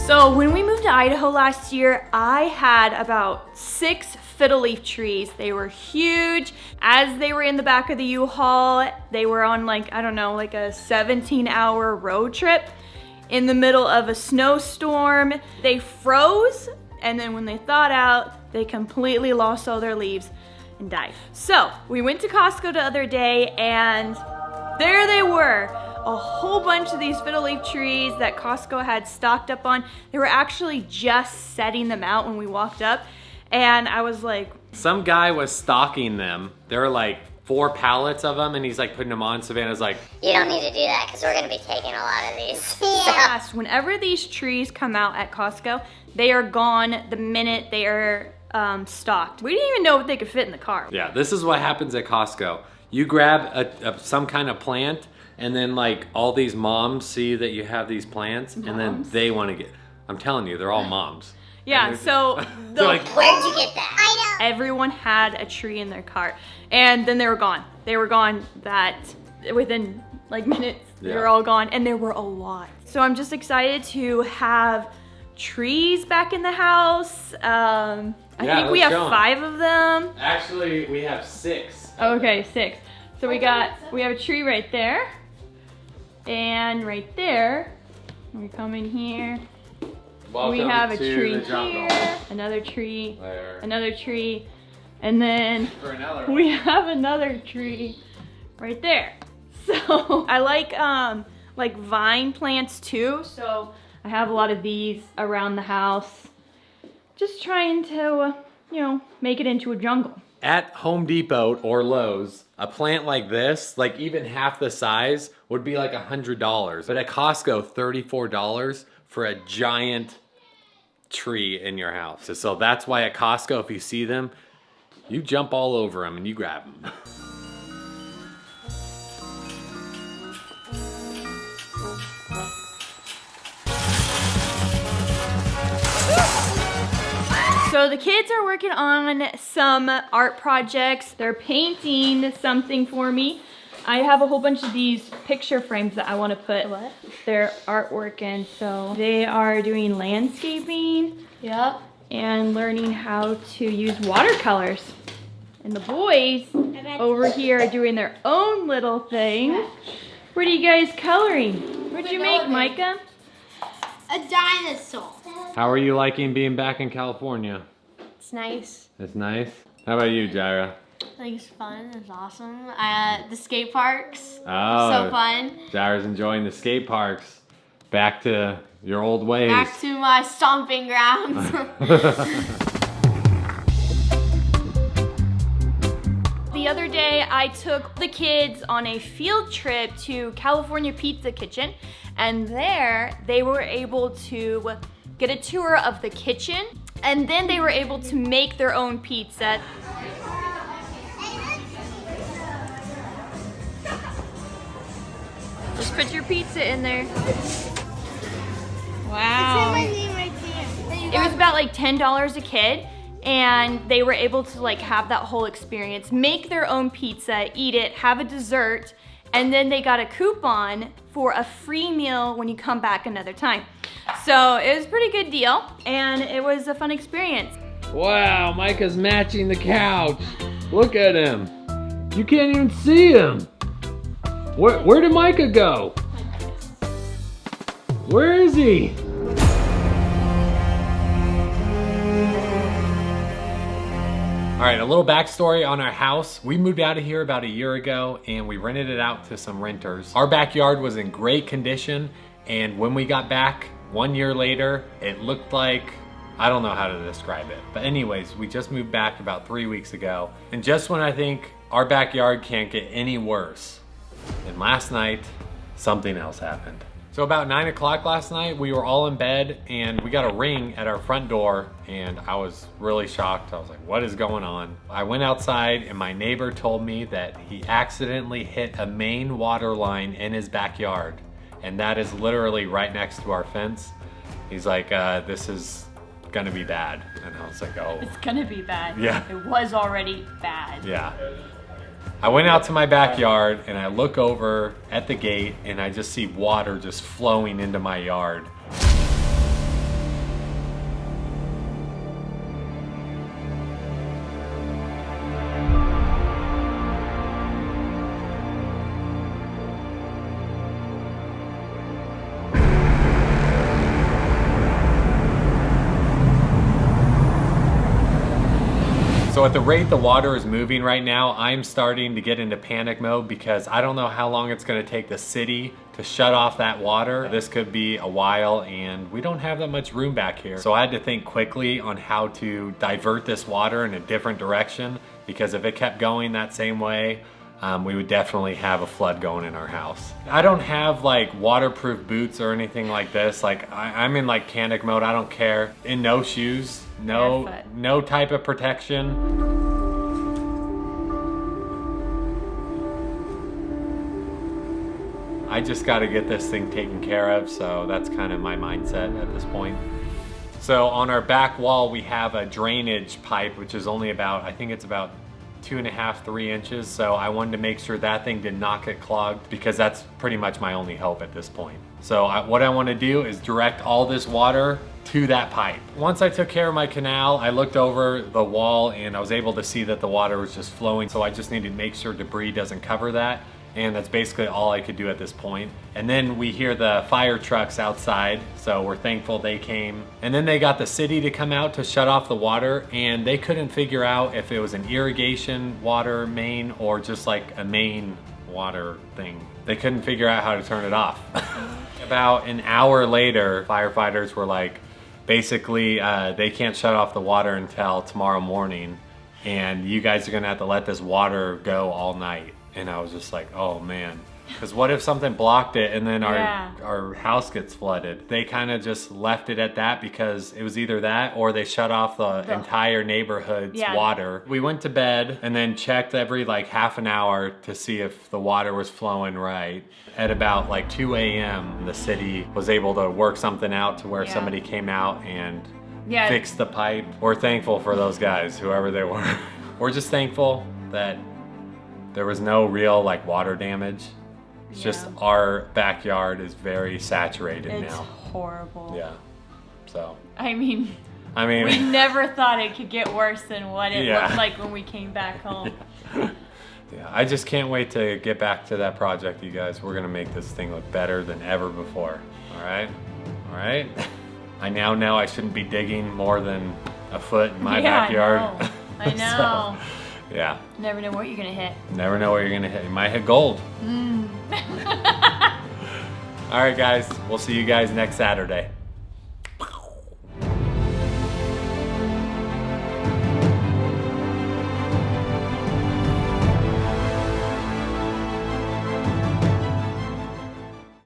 So when we moved to Idaho last year, I had about 6 fiddle leaf trees. They were huge. As they were in the back of the U-Haul, they were on like, I don't know, like a 17-hour road trip in the middle of a snowstorm. They froze, and then when they thawed out, they completely lost all their leaves and died. So we went to Costco the other day, and there they were. A whole bunch of these fiddle leaf trees that Costco had stocked up on. They were actually just setting them out when we walked up, and I was like... Some guy was stocking them. There were like 4 pallets of them, and he's like putting them on. Savannah's like, you don't need to do that because we're going to be taking a lot of these. Yes, whenever these trees come out at Costco, they are gone the minute they are stocked. We didn't even know if they could fit in the car. yeah, this is what happens at Costco. You grab some kind of plant, and then like all these moms see that you have these plants, and then they want to get, I'm telling you, they're all moms. Yeah, so like, Where'd you get that? I know. everyone had a tree in their cart, and then they were gone. They were gone that within like minutes. They were all gone, and there were a lot. So I'm just excited to have trees back in the house. I think we have 5 of them. Actually, we have 6. Okay, 6. So we have a tree right there, and right there. We come in here. Welcome we have a to tree the jungle. here, another tree, There. another tree, and then For another one. we have another tree right there. So I like vine plants too. So I have a lot of these around the house. Just trying to, you know, make it into a jungle. At Home Depot or Lowe's, a plant like this, like even half the size, would be like $100. But at Costco, $34 for a giant tree in your house. So that's why at Costco, if you see them, you jump all over them and you grab them. So the kids are working on some art projects. They're painting something for me. I have a whole bunch of these picture frames that I want to put their artwork in. So they are doing landscaping. Yep. And learning how to use watercolors. And the boys over here are doing their own little thing. What are you guys coloring? What'd you make, Micah? A dinosaur. How are you liking being back in California? It's nice. It's nice. How about you, Jirah? I think it's fun. It's awesome. The skate parks. Oh, So fun. Jirah's enjoying the skate parks. Back to your old ways. Back to my stomping grounds. The other day, I took the kids on a field trip to California Pizza Kitchen, and there they were able to get a tour of the kitchen, and then they were able to make their own pizza. Just put your pizza in there. Wow. It was about like $10 a kid, and they were able to like have that whole experience, make their own pizza, eat it, have a dessert, and then they got a coupon for a free meal when you come back another time. So it was a pretty good deal, and it was a fun experience. Wow, Micah's matching the couch. Look at him. You can't even see him. Where did Micah go? Where is he? All right, a little backstory on our house. We moved out of here about a year ago, and we rented it out to some renters. Our backyard was in great condition, and when we got back 1 year later, it looked like, I don't know how to describe it. But anyways, we just moved back about 3 weeks ago, and just when I think our backyard can't get any worse, and last night, something else happened. So about 9 o'clock last night, we were all in bed, and we got a ring at our front door, and I was really shocked. I was like, what is going on? I went outside, and my neighbor told me that he accidentally hit a main water line in his backyard, and that is literally right next to our fence. He's like, this is gonna be bad. And I was like, oh. It's gonna be bad. Yeah. It was already bad. Yeah. I went out to my backyard and I look over at the gate and I just see water just flowing into my yard. So at the rate the water is moving right now, I'm starting to get into panic mode because I don't know how long it's gonna take the city to shut off that water. This could be a while and we don't have that much room back here. So I had to think quickly on how to divert this water in a different direction, because if it kept going that same way, we would definitely have a flood going in our house. I don't have like waterproof boots or anything like this. Like I'm in like panic mode, I don't care. In no shoes, no type of protection. I just gotta get this thing taken care of, so that's kind of my mindset at this point. So on our back wall, we have a drainage pipe, which is only about, I think it's about 2.5, 3 inches. So I wanted to make sure that thing did not get clogged, because that's pretty much my only hope at this point. So what I want to do is direct all this water to that pipe. Once I took care of my canal, I looked over the wall and I was able to see that the water was just flowing. So I just need to make sure debris doesn't cover that. And that's basically all I could do at this point. And then we hear the fire trucks outside, so we're thankful they came. And then they got the city to come out to shut off the water, and they couldn't figure out if it was an irrigation water main or just like a main water thing. They couldn't figure out how to turn it off. About an hour later, firefighters were like, basically, they can't shut off the water until tomorrow morning, and you guys are gonna have to let this water go all night. And I was just like, oh man, because what if something blocked it and then our house gets flooded? They kind of just left it at that, because it was either that or they shut off the entire neighborhood's water. We went to bed and then checked every like half an hour to see if the water was flowing right. At about like 2 a.m., the city was able to work something out to where somebody came out and fixed the pipe. We're thankful for those guys, whoever they were. We're just thankful that there was no real like water damage. It's just our backyard is very saturated now. It's horrible. Yeah. So. I mean, we never thought it could get worse than what it looked like when we came back home. Yeah, I just can't wait to get back to that project, you guys. We're gonna make this thing look better than ever before. All right? All right? I now know I shouldn't be digging more than a foot in my backyard. I know. So, yeah. Never know what you're gonna hit. Never know what you're gonna hit. You might hit gold. All right, guys. We'll see you guys next Saturday.